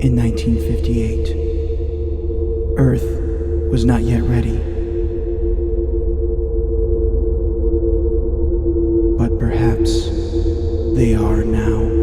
In 1958, Earth was not yet ready. But perhaps they are now.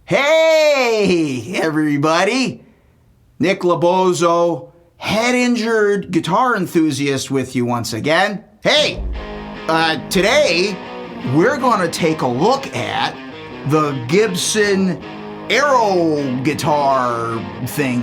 Hey, everybody. Nick Labozo, head-injured guitar enthusiast with you once again. Hey, today we're going to take a look at the Gibson Aero guitar thing.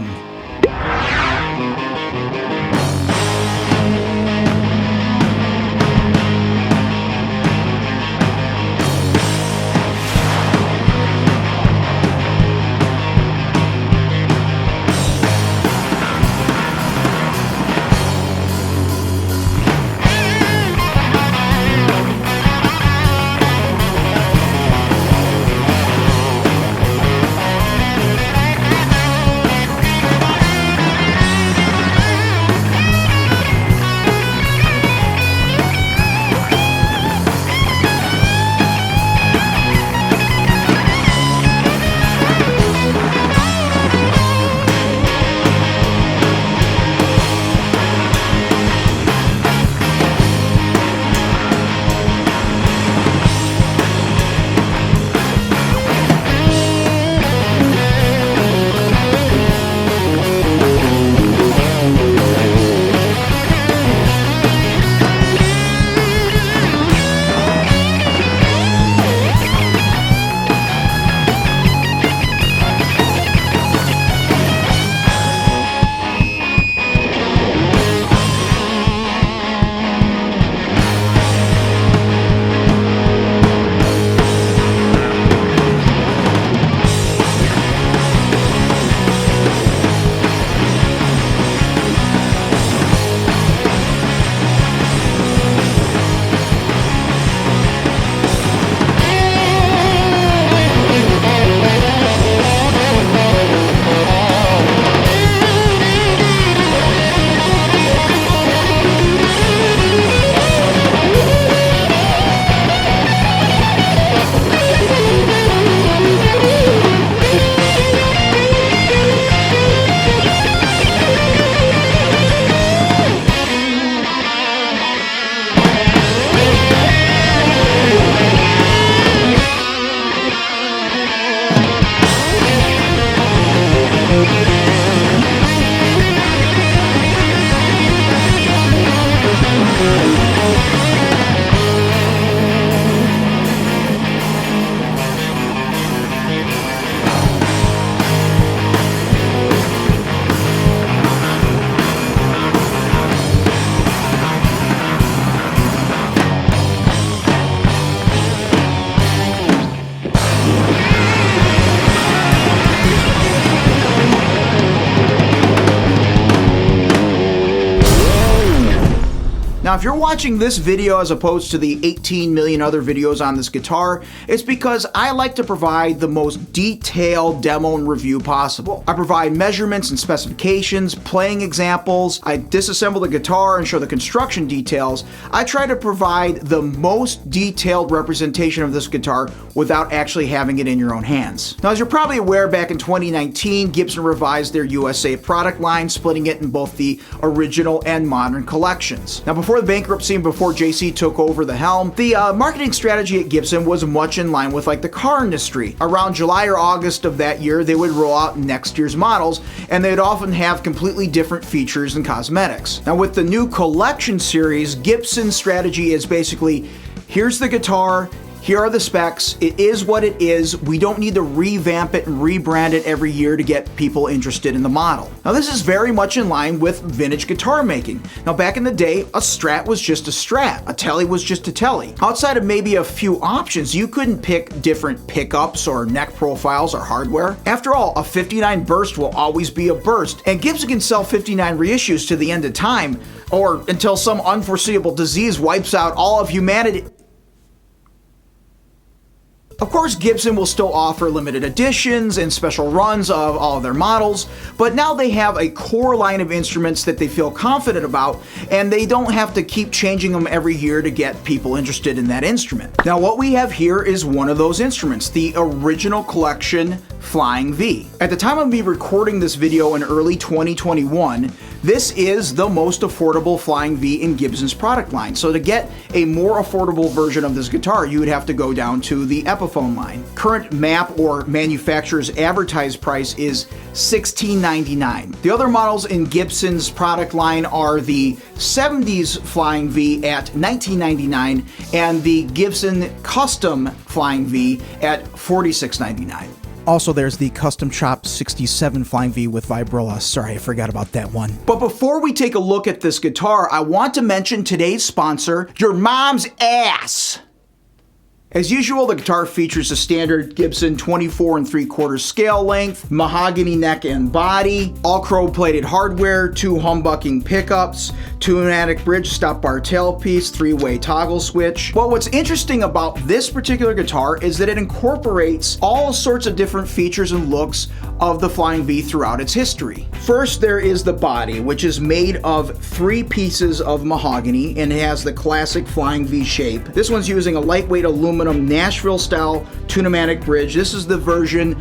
Now, if you're watching this video as opposed to the 18 million other videos on this guitar, it's because I like to provide the most detailed demo and review possible. I provide measurements and specifications, playing examples, I disassemble the guitar and show the construction details. I try to provide the most detailed representation of this guitar without actually having it in your own hands. Now, as you're probably aware, back in 2019, Gibson revised their USA product line, splitting it in both the original and modern collections. Now, before the bankruptcy and before JC took over the helm, the marketing strategy at Gibson was much in line with like the car industry. Around July or August of that year, they would roll out next year's models, and they'd often have completely different features and cosmetics. Now, with the new collection series, Gibson's strategy is basically, here's the guitar, here are the specs, it is what it is, we don't need to revamp it and rebrand it every year to get people interested in the model. Now, this is very much in line with vintage guitar making. Now, back in the day, a Strat was just a Strat, a Tele was just a Tele. Outside of maybe a few options, you couldn't pick different pickups or neck profiles or hardware. After all, a 59 burst will always be a burst, and Gibson can sell 59 reissues to the end of time, or until some unforeseeable disease wipes out all of humanity. Of course, Gibson will still offer limited editions and special runs of all of their models, but now they have a core line of instruments that they feel confident about, and they don't have to keep changing them every year to get people interested in that instrument. Now, what we have here is one of those instruments, the original collection Flying V. At the time of me recording this video in early 2021, this is the most affordable Flying V in Gibson's product line. So to get a more affordable version of this guitar, you would have to go down to the Epiphone line. Current MAP or manufacturer's advertised price is $16.99. The other models in Gibson's product line are the 70s Flying V at $19.99 and the Gibson Custom Flying V at $46.99. Also, there's the Custom Chop 67 Flying V with Vibrola. Sorry, I forgot about that one. But before we take a look at this guitar, I want to mention today's sponsor, your mom's ass. As usual, the guitar features a standard Gibson 24 3/4 scale length, mahogany neck and body, all chrome-plated hardware, 2 humbucking pickups, 2-pneumatic bridge, stop bar tailpiece, 3-way toggle switch. But what's interesting about this particular guitar is that it incorporates all sorts of different features and looks of the Flying V throughout its history. First, there is the body, which is made of 3 pieces of mahogany and has the classic Flying V shape. This one's using a lightweight aluminum Nashville-style 2-pneumatic bridge. This is the version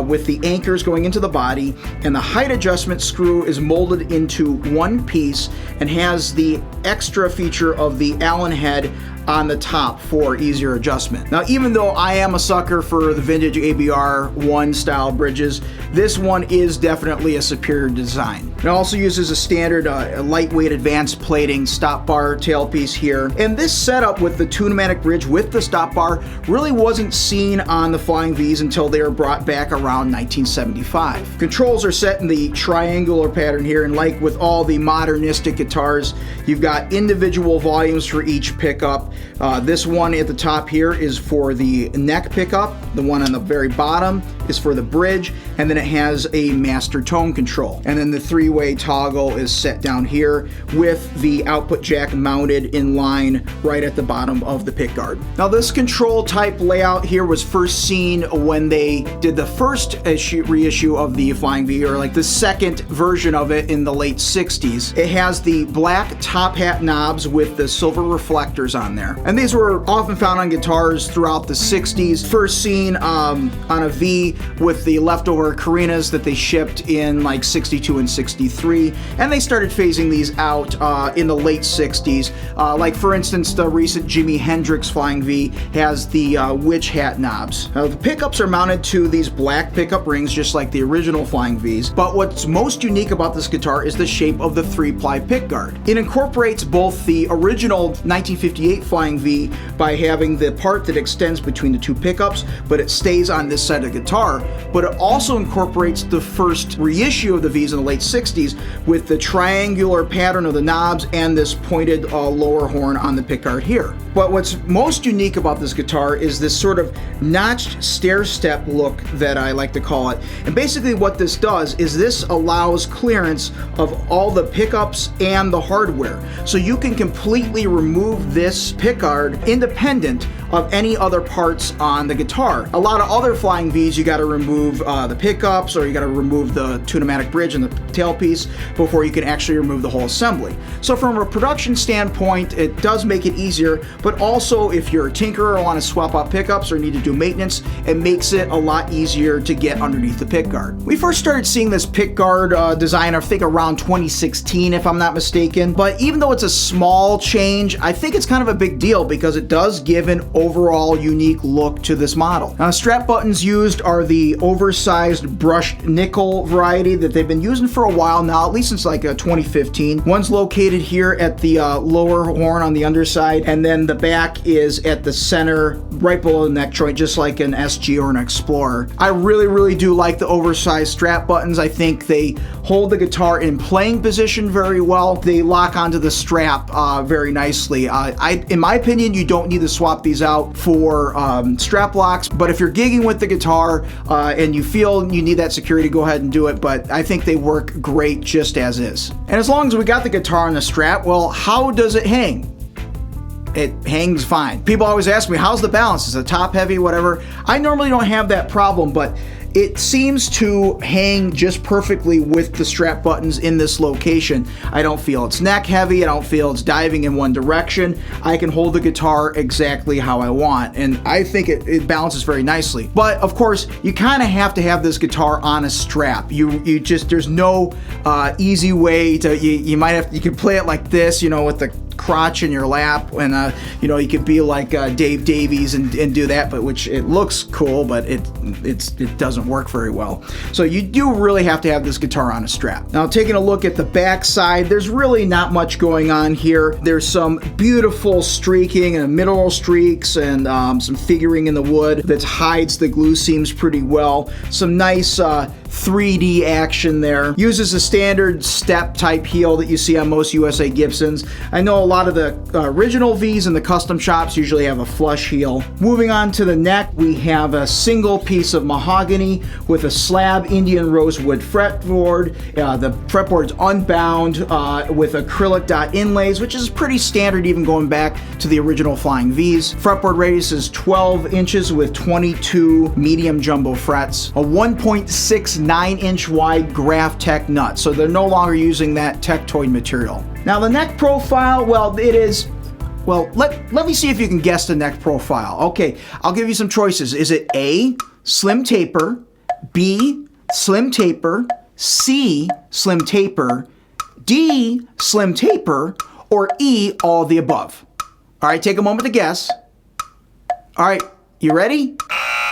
with the anchors going into the body, and the height adjustment screw is molded into one piece and has the extra feature of the Allen head on the top for easier adjustment. Now, even though I am a sucker for the vintage ABR 1 style bridges, this one is definitely a superior design. It also uses a standard lightweight advanced plating stop bar tailpiece here. And this setup with the 2-pneumatic bridge with the stop bar really wasn't seen on the Flying Vs until they were brought back around 1975. Controls are set in the triangular pattern here, and like with all the modernistic guitars, you've got individual volumes for each pickup. This one at the top here is for the neck pickup. The one on the very bottom is for the bridge, and then it has a master tone control. And then the 3-way toggle is set down here with the output jack mounted in line right at the bottom of the pickguard. Now, this control type layout here was first seen when they did the first reissue of the Flying V, or like the second version of it in the late 60s. It has the black top hat knobs with the silver reflectors on there. And these were often found on guitars throughout the 60s. First seen on a V with the leftover Carinas that they shipped in like 62 and 63. And they started phasing these out in the late 60s. Like for instance, the recent Jimi Hendrix Flying V has the witch hat knobs. Now, the pickups are mounted to these black pickup rings just like the original Flying Vs. But what's most unique about this guitar is the shape of the 3-ply pickguard. It incorporates both the original 1958 Flying V by having the part that extends between the 2 pickups, but it stays on this side of the guitar. guitar, but it also incorporates the first reissue of the V's in the late 60s with the triangular pattern of the knobs and this pointed lower horn on the pickguard here. But what's most unique about this guitar is this sort of notched stair-step look that I like to call it. And basically what this does is this allows clearance of all the pickups and the hardware. So you can completely remove this pickguard independent of any other parts on the guitar. A lot of other Flying V's, you gotta remove the pickups, or you gotta remove the tune-o-matic bridge and the tailpiece before you can actually remove the whole assembly. So from a production standpoint, it does make it easier, but also if you're a tinkerer or wanna swap out pickups or need to do maintenance, it makes it a lot easier to get underneath the pickguard. We first started seeing this pickguard design, I think around 2016 if I'm not mistaken, but even though it's a small change, I think it's kind of a big deal because it does give an overall unique look to this model. Now, strap buttons used are the oversized brushed nickel variety that they've been using for a while now, at least since like 2015. One's located here at the lower horn on the underside, and then the back is at the center, right below the neck joint, just like an SG or an Explorer. I really do like the oversized strap buttons. I think they hold the guitar in playing position very well. They lock onto the strap very nicely. In my opinion, you don't need to swap these out for strap locks, but if you're gigging with the guitar and you feel you need that security, go ahead and do it, but I think they work great just as is. And as long as we got the guitar on the strap, well, how does it hang? It hangs fine. People always ask me, how's the balance? Is it top heavy, whatever? I normally don't have that problem, but it seems to hang just perfectly with the strap buttons in this location. I don't feel it's neck heavy. I don't feel it's diving in one direction. I can hold the guitar exactly how I want, and I think it balances very nicely. But of course, you kind of have to have this guitar on a strap. You just, there's no easy way to, you can play it like this, you know, with the crotch in your lap, and you know, you could be like Dave Davies and do that, but which it looks cool, but it doesn't work very well. So you do really have to have this guitar on a strap. Now, taking a look at the back side, there's really not much going on here. There's some beautiful streaking and mineral streaks and some figuring in the wood that hides the glue seams pretty well. Some nice 3D action there. Uses a standard step type heel that you see on most USA Gibsons. I know a lot of the original V's and the custom shops usually have a flush heel. Moving on to the neck, we have a single piece of mahogany with a slab Indian rosewood fretboard. The fretboard's unbound with acrylic dot inlays, which is pretty standard even going back to the original Flying V's. Fretboard radius is 12 inches with 22 medium jumbo frets. A 1.69-inch wide Graph-Tech nut, so they're no longer using that Tectoid material. Now the neck profile, well, it is, well, let me see if you can guess the neck profile. Okay, I'll give you some choices. Is it A, slim taper, B, slim taper, C, slim taper, D, slim taper, or E, all of the above? All right, take a moment to guess. All right, you ready?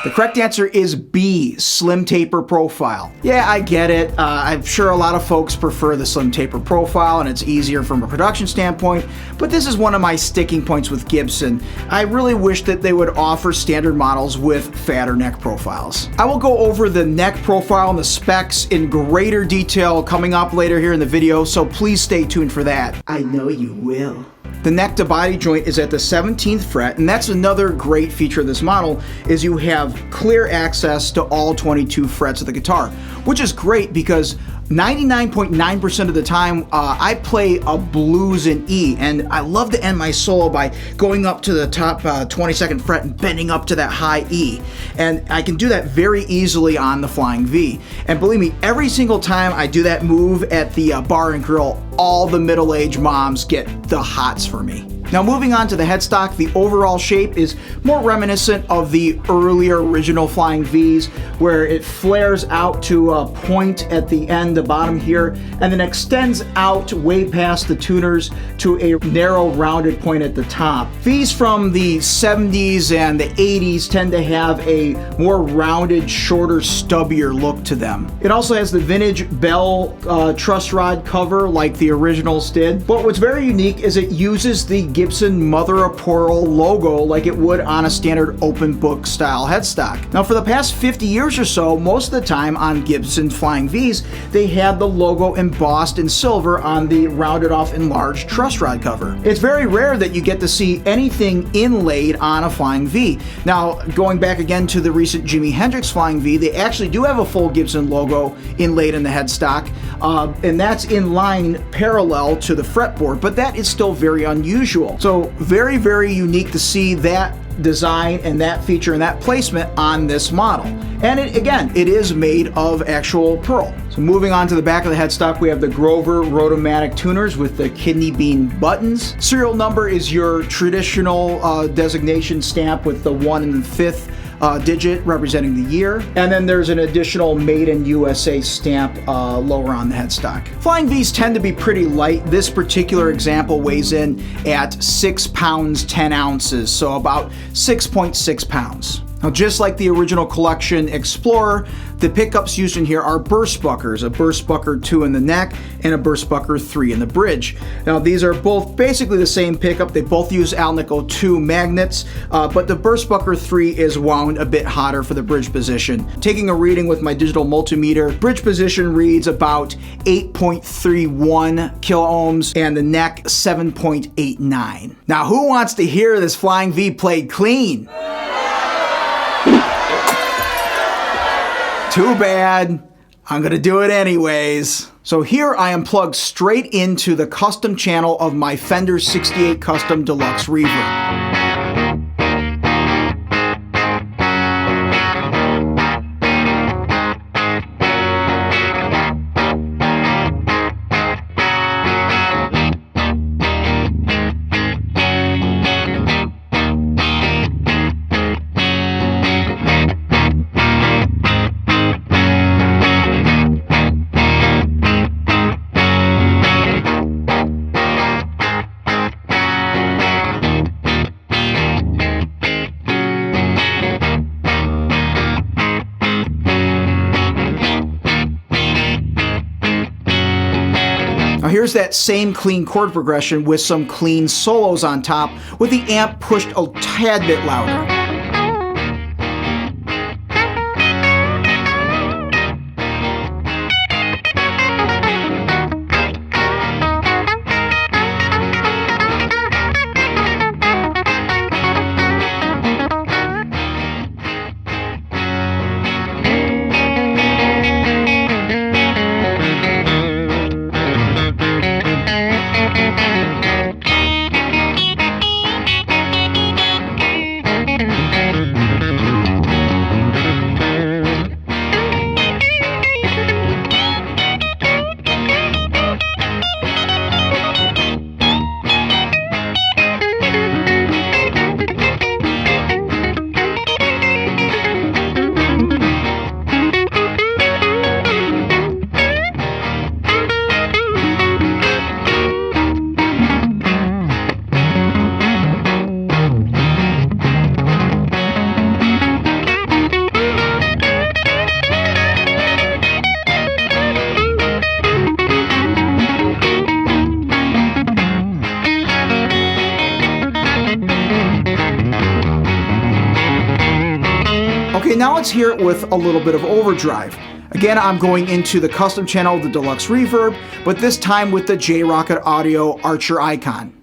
The correct answer is B, slim taper profile. Yeah, I get it. I'm sure a lot of folks prefer the slim taper profile and it's easier from a production standpoint, but this is one of my sticking points with Gibson. I really wish that they would offer standard models with fatter neck profiles. I will go over the neck profile and the specs in greater detail coming up later here in the video, so please stay tuned for that. I know you will. The neck to body joint is at the 17th fret, and that's another great feature of this model, is you have clear access to all 22 frets of the guitar, which is great because 99.9% of the time, I play a blues in E, and I love to end my solo by going up to the top 22nd fret and bending up to that high E. And I can do that very easily on the Flying V. And believe me, every single time I do that move at the bar and grill, all the middle-aged moms get the hots for me. Now moving on to the headstock, the overall shape is more reminiscent of the earlier original Flying V's, where it flares out to a point at the end, the bottom here, and then extends out way past the tuners to a narrow rounded point at the top. V's from the 70s and the 80s tend to have a more rounded, shorter, stubbier look to them. It also has the vintage bell truss rod cover like the originals did, but what's very unique is it uses the Gibson mother of pearl logo like it would on a standard open book style headstock. Now for the past 50 years or so, most of the time on Gibson Flying V's, they had the logo embossed in silver on the rounded off enlarged truss rod cover. It's very rare that you get to see anything inlaid on a Flying V. Now going back again to the recent Jimi Hendrix Flying V, they actually do have a full Gibson logo inlaid in the headstock, and that's in line parallel to the fretboard, but that is still very unusual. So very, very unique to see that design and that feature and that placement on this model. And it is made of actual pearl. So moving on to the back of the headstock, we have the Grover Rotomatic tuners with the kidney bean buttons. Serial number is your traditional designation stamp with the 1 and the 5th digit representing the year. And then there's an additional Made in USA stamp lower on the headstock. Flying V's tend to be pretty light. This particular example weighs in at 6 pounds 10 ounces, so about 6.6 pounds. Now, just like the original collection Explorer, the pickups used in here are burst buckers, a burst bucker 2 in the neck and a burst bucker 3 in the bridge. Now, these are both basically the same pickup. They both use Alnico 2 magnets, but the burst bucker 3 is wound a bit hotter for the bridge position. Taking a reading with my digital multimeter, bridge position reads about 8.31 kiloohms and the neck 7.89. Now, who wants to hear this Flying V played clean? Too bad. I'm gonna do it anyways. So here I am plugged straight into the custom channel of my Fender 68 Custom Deluxe Reverb. Now here's that same clean chord progression with some clean solos on top, with the amp pushed a tad bit louder. Okay, now let's hear it with a little bit of overdrive. Again, I'm going into the custom channel, the Deluxe Reverb, but this time with the J-Rocket Audio Archer icon.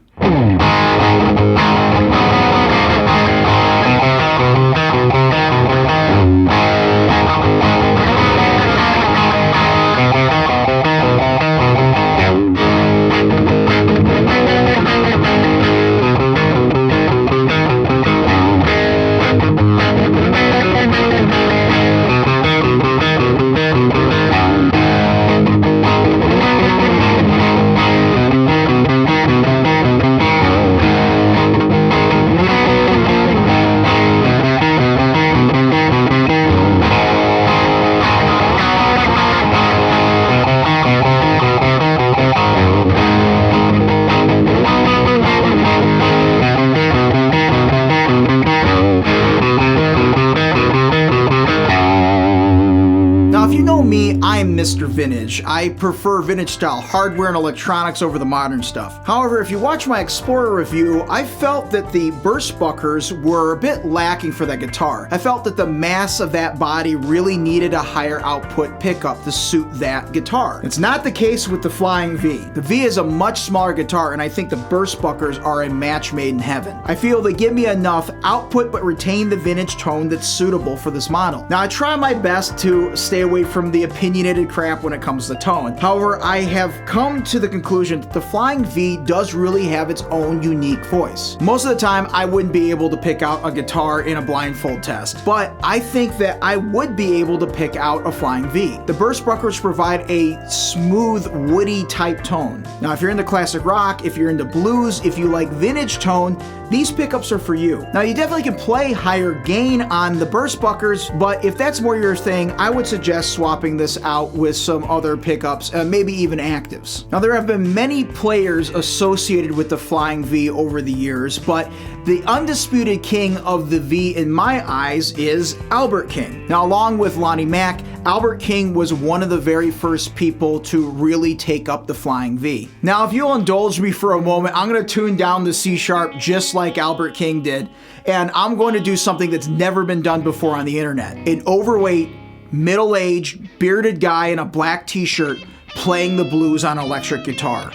Mr. Vintage. I prefer vintage style hardware and electronics over the modern stuff. However, if you watch my Explorer review, I felt that the burst buckers were a bit lacking for that guitar. I felt that the mass of that body really needed a higher output pickup to suit that guitar. It's not the case with the Flying V. The V is a much smaller guitar, and I think the burst buckers are a match made in heaven. I feel they give me enough output but retain the vintage tone that's suitable for this model. Now, I try my best to stay away from the opinionated crap when it comes to tone. However, I have come to the conclusion that the Flying V does really have its own unique voice. Most of the time, I wouldn't be able to pick out a guitar in a blindfold test, but I think that I would be able to pick out a Flying V. The burst buckers provide a smooth, woody type tone. Now, if you're into classic rock, if you're into blues, if you like vintage tone, these pickups are for you. Now, you definitely can play higher gain on the burst buckers, but if that's more your thing, I would suggest swapping this out with some other pickups, maybe even actives. Now, there have been many players associated with the Flying V over the years, but the undisputed king of the V in my eyes is Albert King. Now, along with Lonnie Mack, Albert King was one of the very first people to really take up the Flying V. Now, if you'll indulge me for a moment, I'm going to tune down the C sharp just like Albert King did, and I'm going to do something that's never been done before on the internet. An overweight, middle-aged, bearded guy in a black t-shirt playing the blues on electric guitar.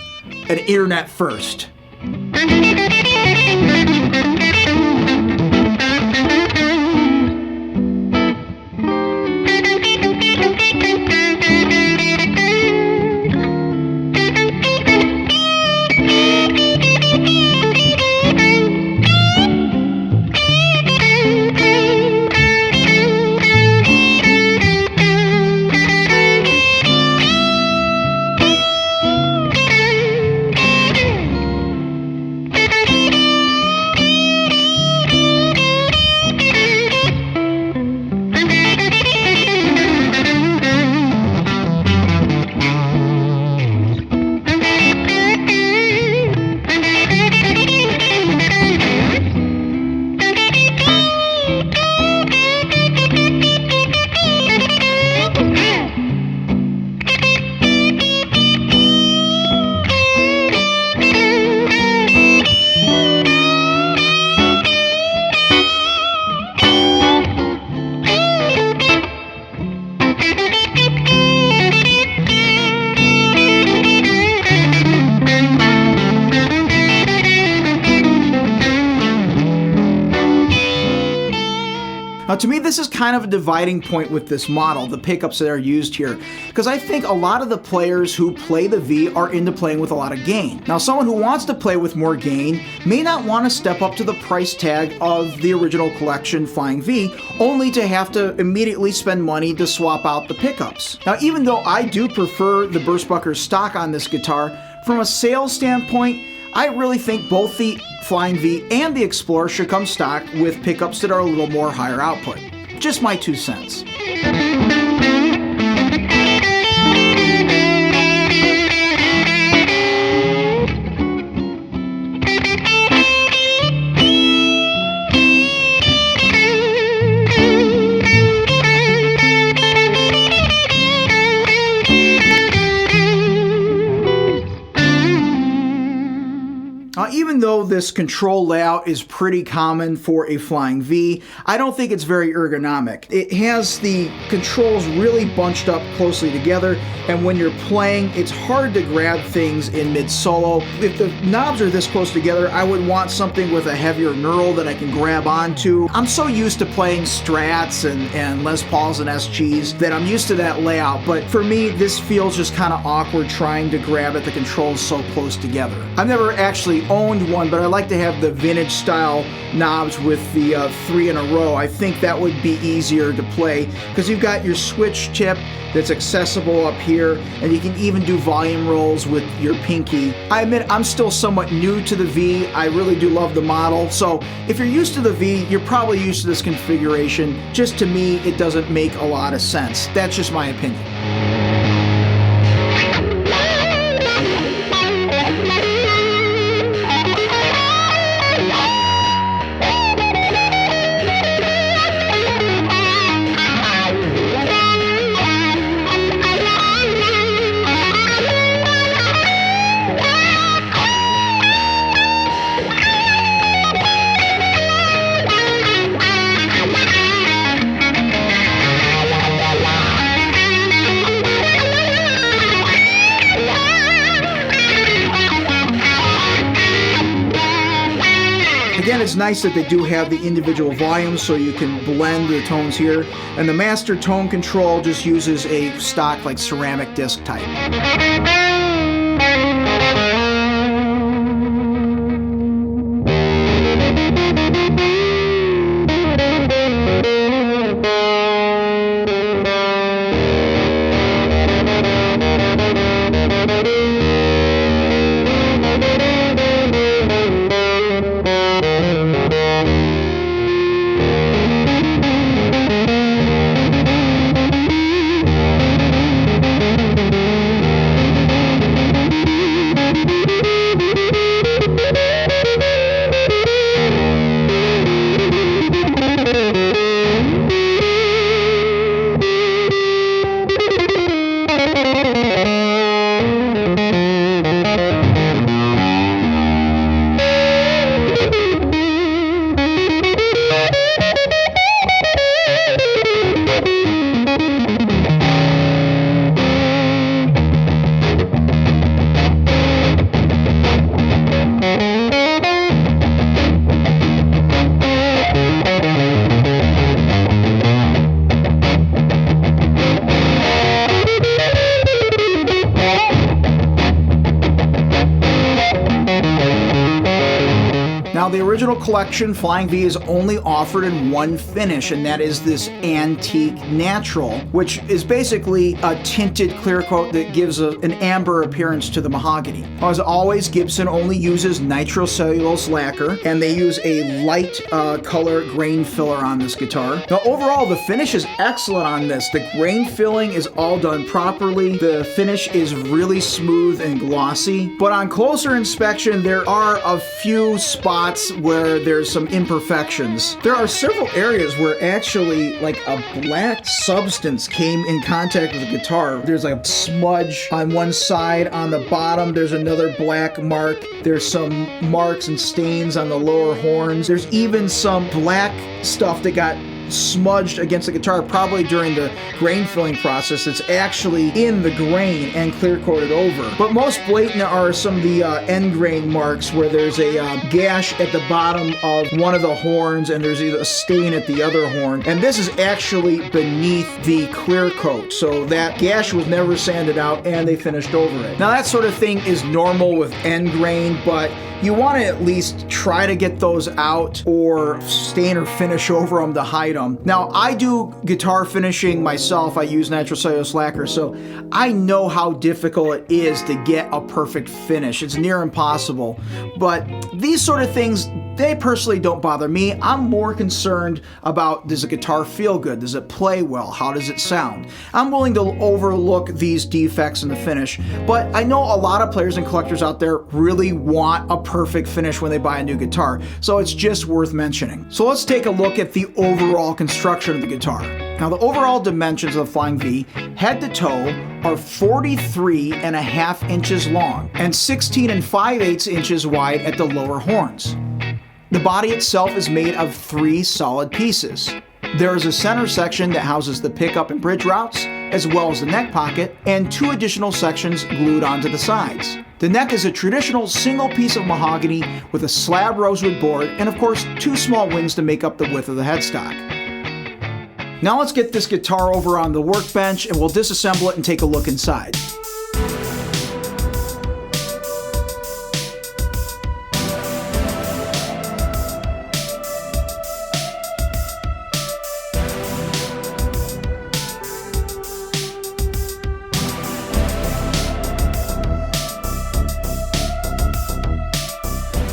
An internet first. Now, to me, this is kind of a dividing point with this model, the pickups that are used here, because I think a lot of the players who play the V are into playing with a lot of gain. Now, someone who wants to play with more gain may not want to step up to the price tag of the original collection Flying V, only to have to immediately spend money to swap out the pickups. Now, even though I do prefer the burst buckers stock on this guitar, from a sales standpoint, I really think both the Flying V and the Explorer should come stock with pickups that are a little more higher output. Just my 2 cents. Even though this control layout is pretty common for a Flying V, I don't think it's very ergonomic. It has the controls really bunched up closely together, and when you're playing, it's hard to grab things in mid-solo. If the knobs are this close together, I would want something with a heavier knurl that I can grab onto. I'm so used to playing Strats and Les Pauls and SGs that I'm used to that layout, but for me, this feels just kind of awkward trying to grab at the controls so close together. I've never actually owned one, but I like to have the vintage style knobs with the 3 in a row. I think that would be easier to play because you've got your switch tip that's accessible up here, and you can even do volume rolls with your pinky. I admit I'm still somewhat new to the V. I really do love the model, so if you're used to the V, you're probably used to this configuration. Just to me, it doesn't make a lot of sense. That's just my opinion. Again, it's nice that they do have the individual volumes so you can blend the tones here. And the master tone control just uses a stock like ceramic disc type. Now, the original collection, Flying V, is only offered in one finish, and that is this Antique Natural, which is basically a tinted clear coat that gives an amber appearance to the mahogany. As always, Gibson only uses nitrocellulose lacquer, and they use a light color grain filler on this guitar. Now, overall, the finish is excellent on this. The grain filling is all done properly. The finish is really smooth and glossy, but on closer inspection, there are a few spots where there's some imperfections. There are several areas where actually like a black substance came in contact with the guitar. There's like a smudge on one side. On the bottom, there's another black mark. There's some marks and stains on the lower horns. There's even some black stuff that got smudged against the guitar, probably during the grain filling process. It's actually in the grain and clear coated over. But most blatant are some of the end grain marks where there's a gash at the bottom of one of the horns and there's either a stain at the other horn. And this is actually beneath the clear coat. So that gash was never sanded out and they finished over it. Now that sort of thing is normal with end grain, but you want to at least try to get those out or stain or finish over them to hide them. Now, I do guitar finishing myself. I use nitrocellulose lacquer, so I know how difficult it is to get a perfect finish. It's near impossible. But these sort of things, they personally don't bother me. I'm more concerned about, does the guitar feel good? Does it play well? How does it sound? I'm willing to overlook these defects in the finish, but I know a lot of players and collectors out there really want a perfect finish when they buy a new guitar, so it's just worth mentioning. So let's take a look at the overall construction of the guitar. Now, the overall dimensions of the Flying V, head to toe, are 43.5 inches long and 16 5/8 inches wide at the lower horns. The body itself is made of 3 solid pieces. There is a center section that houses the pickup and bridge routes, as well as the neck pocket, and 2 additional sections glued onto the sides. The neck is a traditional single piece of mahogany with a slab rosewood board, and of course 2 small wings to make up the width of the headstock. Now let's get this guitar over on the workbench and we'll disassemble it and take a look inside.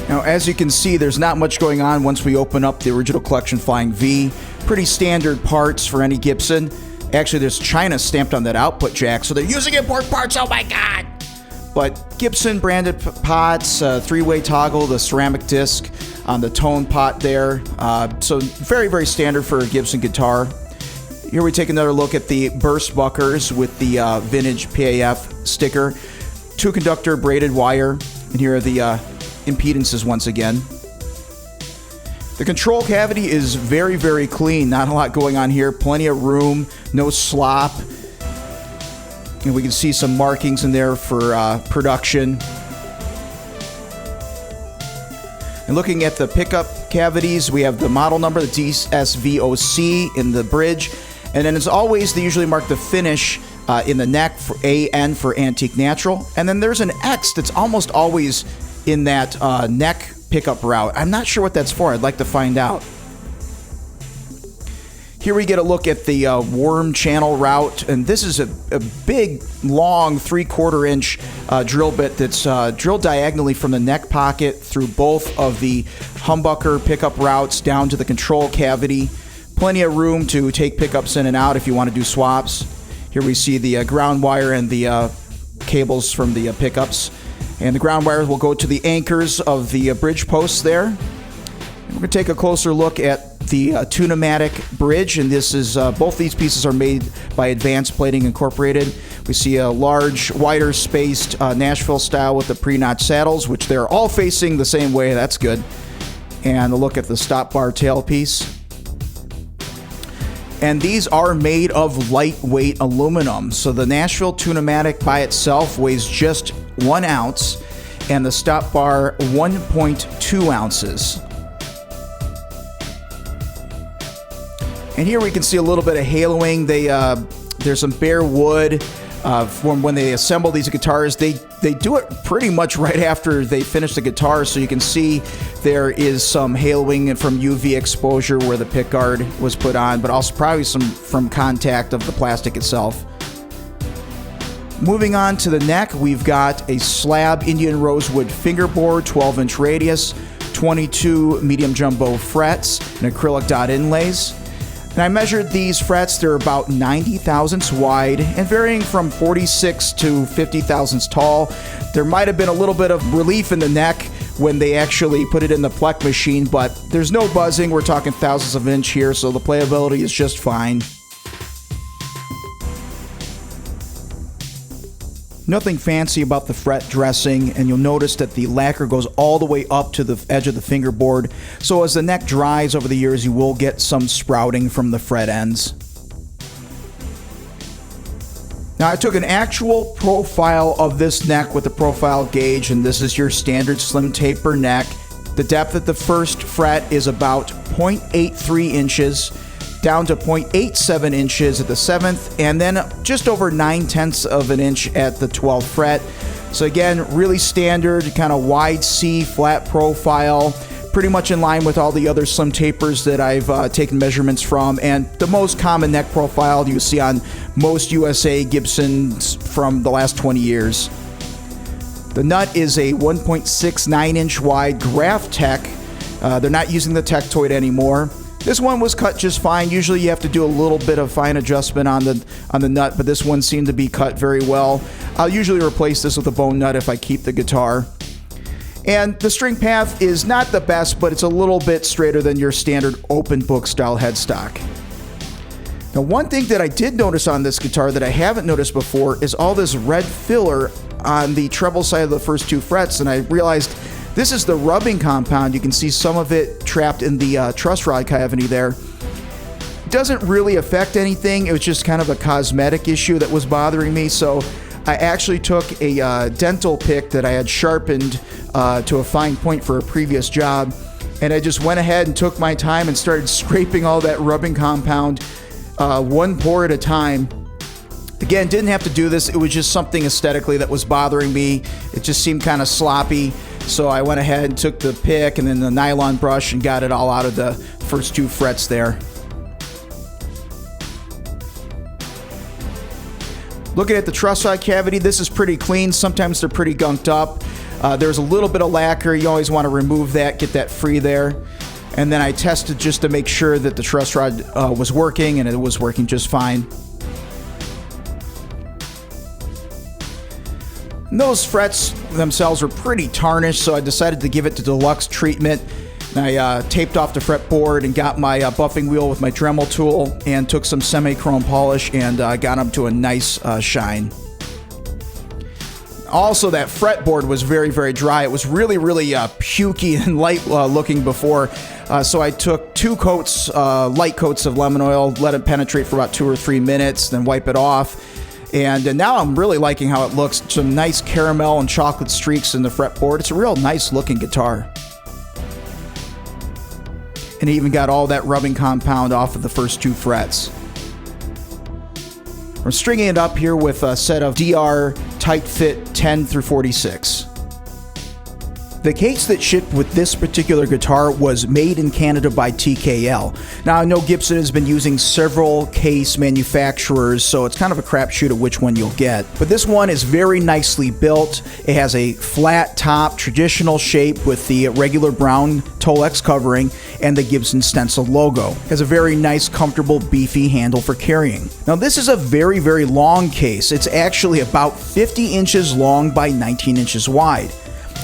Now, as you can see, there's not much going on once we open up the original collection Flying V. Pretty standard parts for any Gibson. Actually, there's China stamped on that output jack, so they're using import parts, oh my god! But Gibson branded pots, 3-way toggle, the ceramic disc on the tone pot there. So very, very standard for a Gibson guitar. Here we take another look at the burst buckers with the vintage PAF sticker. 2-conductor braided wire, and here are the impedances once again. The control cavity is very, very clean. Not a lot going on here. Plenty of room, no slop. And we can see some markings in there for production. And looking at the pickup cavities. We have the model number, the DSVOC in the bridge. And then as always, they usually mark the finish in the neck for AN for Antique Natural. And then there's an X that's almost always in that neck pickup route. I'm not sure what that's for. I'd like to find out. Here we get a look at the worm channel route, and this is a big, long 3/4 inch drill bit that's drilled diagonally from the neck pocket through both of the humbucker pickup routes down to the control cavity. Plenty of room to take pickups in and out if you want to do swaps. Here we see the ground wire and the cables from the pickups. And the ground wires will go to the anchors of the bridge posts there. And we're going to take a closer look at the Tune-O-Matic bridge, and this is both these pieces are made by Advanced Plating Incorporated. We see a large, wider spaced Nashville style with the pre-notch saddles, which they're all facing the same way. That's good. And a look at the stop bar tailpiece. And these are made of lightweight aluminum. So the Nashville Tune-O-Matic by itself weighs just 1 ounce, and the stop bar 1.2 ounces. And here we can see a little bit of haloing. There's some bare wood from when they assemble these guitars. They do it pretty much right after they finish the guitar, so you can see there is some haloing from UV exposure where the pickguard was put on, but also probably some from contact of the plastic itself. Moving on to the neck, we've got a slab Indian rosewood fingerboard, 12-inch radius, 22 medium jumbo frets, and acrylic dot inlays. And I measured these frets. They're about 90 thousandths wide and varying from 46 to 50 thousandths tall. There might have been a little bit of relief in the neck when they actually put it in the Plek machine, but there's no buzzing. We're talking thousandths of an inch here, so the playability is just fine. Nothing fancy about the fret dressing, and you'll notice that the lacquer goes all the way up to the edge of the fingerboard. So as the neck dries over the years, you will get some sprouting from the fret ends. Now I took an actual profile of this neck with the profile gauge, and this is your standard slim taper neck. The depth at the first fret is about 0.83 inches. Down to 0.87 inches at the 7th, and then just over 9/10 of an inch at the 12th fret. So again, really standard, kind of wide C flat profile, pretty much in line with all the other slim tapers that I've taken measurements from, and the most common neck profile you see on most USA Gibsons from the last 20 years. The nut is a 1.69 inch wide Graph Tech. They're not using the Tectoid anymore. This one was cut just fine. Usually you have to do a little bit of fine adjustment on the nut, but this one seemed to be cut very well. I'll usually replace this with a bone nut if I keep the guitar. And the string path is not the best, but it's a little bit straighter than your standard open book style headstock. Now, one thing that I did notice on this guitar that I haven't noticed before is all this red filler on the treble side of the first 2 frets, and I realized this is the rubbing compound. You can see some of it trapped in the truss rod cavity there. It doesn't really affect anything. It was just kind of a cosmetic issue that was bothering me. So I actually took a dental pick that I had sharpened to a fine point for a previous job. And I just went ahead and took my time and started scraping all that rubbing compound one pore at a time. Again, didn't have to do this. It was just something aesthetically that was bothering me. It just seemed kind of sloppy. So I went ahead and took the pick and then the nylon brush and got it all out of the first 2 frets there. Looking at the truss rod cavity, this is pretty clean. Sometimes they're pretty gunked up. There's a little bit of lacquer. You always want to remove that, get that free there. And then I tested just to make sure that the truss rod was working, and it was working just fine. And those frets themselves were pretty tarnished, so I decided to give it the deluxe treatment. I taped off the fretboard and got my buffing wheel with my Dremel tool and took some semi-chrome polish and got them to a nice shine. Also, that fretboard was very, very dry. It was really, really pukey and light looking before. So I took 2 coats, light coats of lemon oil, let it penetrate for about 2 or 3 minutes, then wipe it off. And now I'm really liking how it looks. Some nice caramel and chocolate streaks in the fretboard. It's a real nice looking guitar. And it even got all that rubbing compound off of the first 2 frets. We're stringing it up here with a set of DR tight fit 10 through 46. The case that shipped with this particular guitar was made in Canada by TKL. Now, I know Gibson has been using several case manufacturers, so it's kind of a crapshoot of which one you'll get. But this one is very nicely built. It has a flat top, traditional shape with the regular brown Tolex covering and the Gibson stencil logo. It has a very nice, comfortable, beefy handle for carrying. Now, this is a very, very long case. It's actually about 50 inches long by 19 inches wide.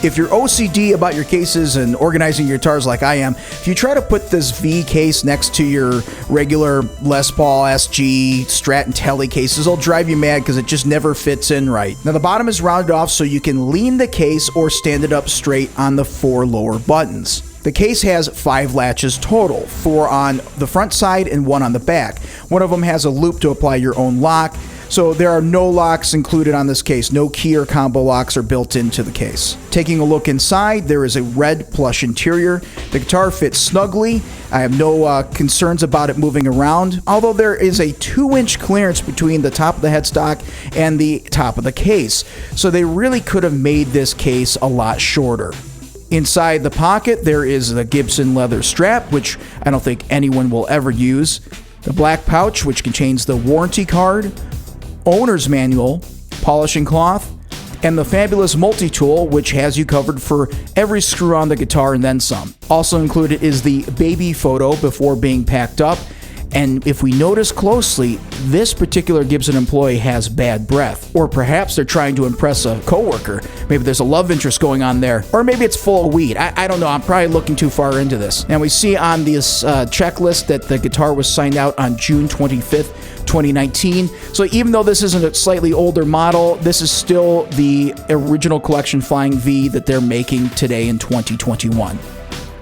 If you're OCD about your cases and organizing your guitars like I am, if you try to put this V case next to your regular Les Paul, SG, Strat, and Tele cases, it'll drive you mad because it just never fits in right. Now the bottom is rounded off so you can lean the case or stand it up straight on the 4 lower buttons. The case has 5 latches total, 4 on the front side and 1 on the back. One of them has a loop to apply your own lock. So there are no locks included on this case. No key or combo locks are built into the case. Taking a look inside, there is a red plush interior. The guitar fits snugly. I have no concerns about it moving around, although there is a 2-inch clearance between the top of the headstock and the top of the case. So they really could have made this case a lot shorter. Inside the pocket, there is the Gibson leather strap, which I don't think anyone will ever use. The black pouch, which contains the warranty card, owner's manual, polishing cloth, and the fabulous multi-tool, which has you covered for every screw on the guitar and then some. Also included is the baby photo before being packed up, and if we notice closely, this particular Gibson employee has bad breath. Or perhaps they're trying to impress a coworker. Maybe there's a love interest going on there. Or maybe it's full of weed. I don't know. I'm probably looking too far into this. And we see on this checklist that the guitar was signed out on June 25th, 2019. So even though this isn't a slightly older model, this is still the original collection Flying V that they're making today in 2021.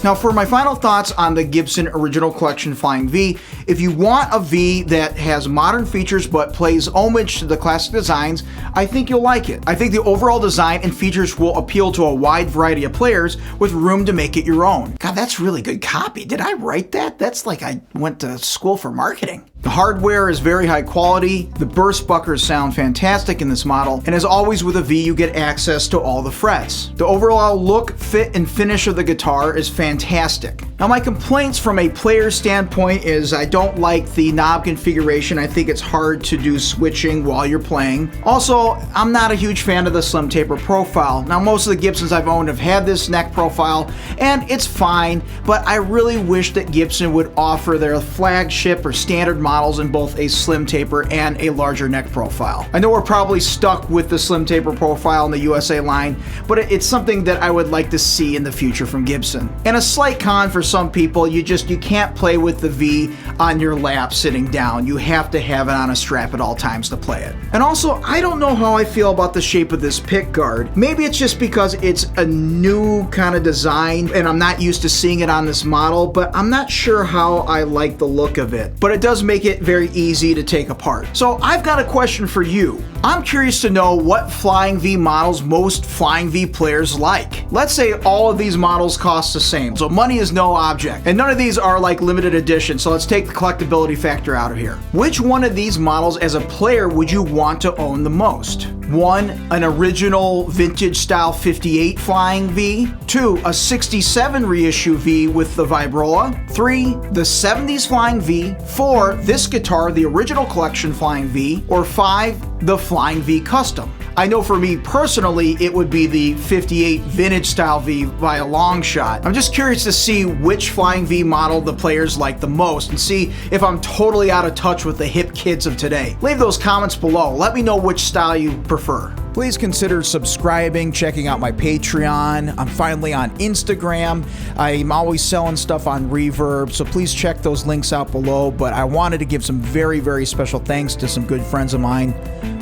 Now for my final thoughts on the Gibson Original Collection Flying V, if you want a V that has modern features but plays homage to the classic designs, I think you'll like it. I think the overall design and features will appeal to a wide variety of players with room to make it your own. God, that's really good copy. Did I write that? That's like I went to school for marketing. The hardware is very high quality, the burst buckers sound fantastic in this model, and as always with a V, you get access to all the frets. The overall look, fit, and finish of the guitar is fantastic. Now my complaints from a player standpoint is I don't like the knob configuration. I think it's hard to do switching while you're playing. Also, I'm not a huge fan of the slim taper profile. Now most of the Gibsons I've owned have had this neck profile, and it's fine, but I really wish that Gibson would offer their flagship or standard models in both a slim taper and a larger neck profile. I know we're probably stuck with the slim taper profile in the USA line, but it's something that I would like to see in the future from Gibson. And a slight con for some people, you can't play with the V on your lap sitting down. You have to have it on a strap at all times to play it. And also, I don't know how I feel about the shape of this pick guard. Maybe it's just because it's a new kind of design and I'm not used to seeing it on this model, but I'm not sure how I like the look of it. But it does make it very easy to take apart. So I've got a question for you. I'm curious to know what Flying V models most Flying V players like. Let's say all of these models cost the same, so money is no object, and none of these are like limited edition, so let's take the collectability factor out of here. Which one of these models as a player would you want to own the most? 1, an original vintage style 58 Flying V. 2, a 67 reissue V with the Vibrola. 3, the 70s Flying V. 4, this guitar, the original collection Flying V. Or 5, the Flying V Custom. I know for me personally, it would be the 58 vintage style V by a long shot. I'm just curious to see which Flying V model the players like the most and see if I'm totally out of touch with the hip kids of today. Leave those comments below. Let me know which style you prefer. Please consider subscribing, checking out my Patreon. I'm finally on Instagram. I'm always selling stuff on REVERB, so please check those links out below. But I wanted to give some very, very special thanks to some good friends of mine.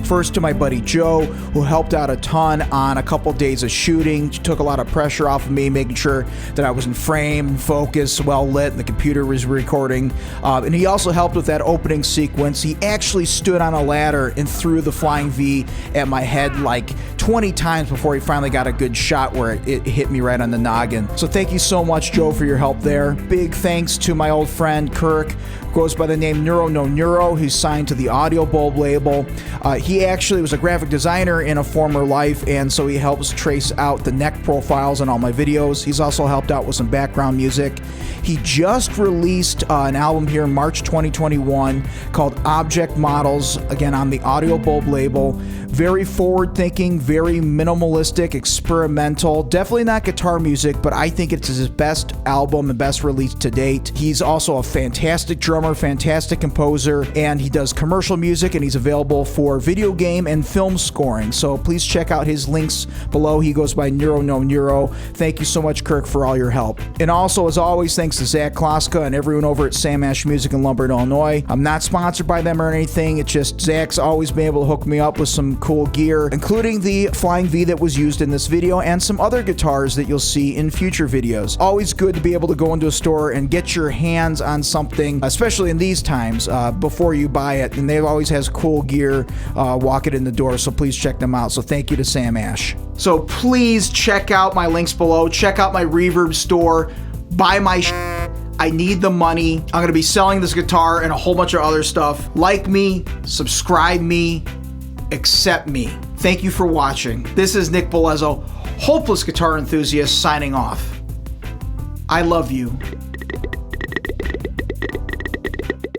First to my buddy Joe, who helped out a ton on a couple days of shooting. Took a lot of pressure off of me, making sure that I was in frame, focus, well lit, and the computer was recording. And he also helped with that opening sequence. He actually stood on a ladder and threw the flying V at my head like 20 times before he finally got a good shot where it hit me right on the noggin. So thank you so much, Joe, for your help there. Big thanks to my old friend Kirk, who goes by the name Neuro No Neuro, who's signed to the Audio Bulb label. He actually was a graphic designer in a former life, and so he helps trace out the neck profiles in all my videos. He's also helped out with some background music. He just released an album here in March 2021 called Object Models, again on the Audio Bulb label. Very forward-thinking, very minimalistic, experimental. Definitely not guitar music, but I think it's his best album and best release to date. He's also a fantastic drummer, fantastic composer, and he does commercial music, and he's available for video game and film scoring. So please check out his links below. He goes by Neuro No Neuro. Thank you so much, Kirk, for all your help. And also, as always, thanks to Zach Kloska and everyone over at Sam Ash Music in Lombard, Illinois. I'm not sponsored by them or anything. It's just Zach's always been able to hook me up with some cool gear, including the Flying V that was used in this video and some other guitars that you'll see in future videos. Always good to be able to go into a store and get your hands on something, especially in these times, before you buy it. And they always has cool gear walking in the door, so please check them out. So thank you to Sam Ash. So please check out my links below. Check out my Reverb store. Buy my I need the money. I'm going to be selling this guitar and a whole bunch of other stuff. Like me, subscribe me, accept me. Thank you for watching. This is Nick Belezzo, hopeless guitar enthusiast, signing off. I love you.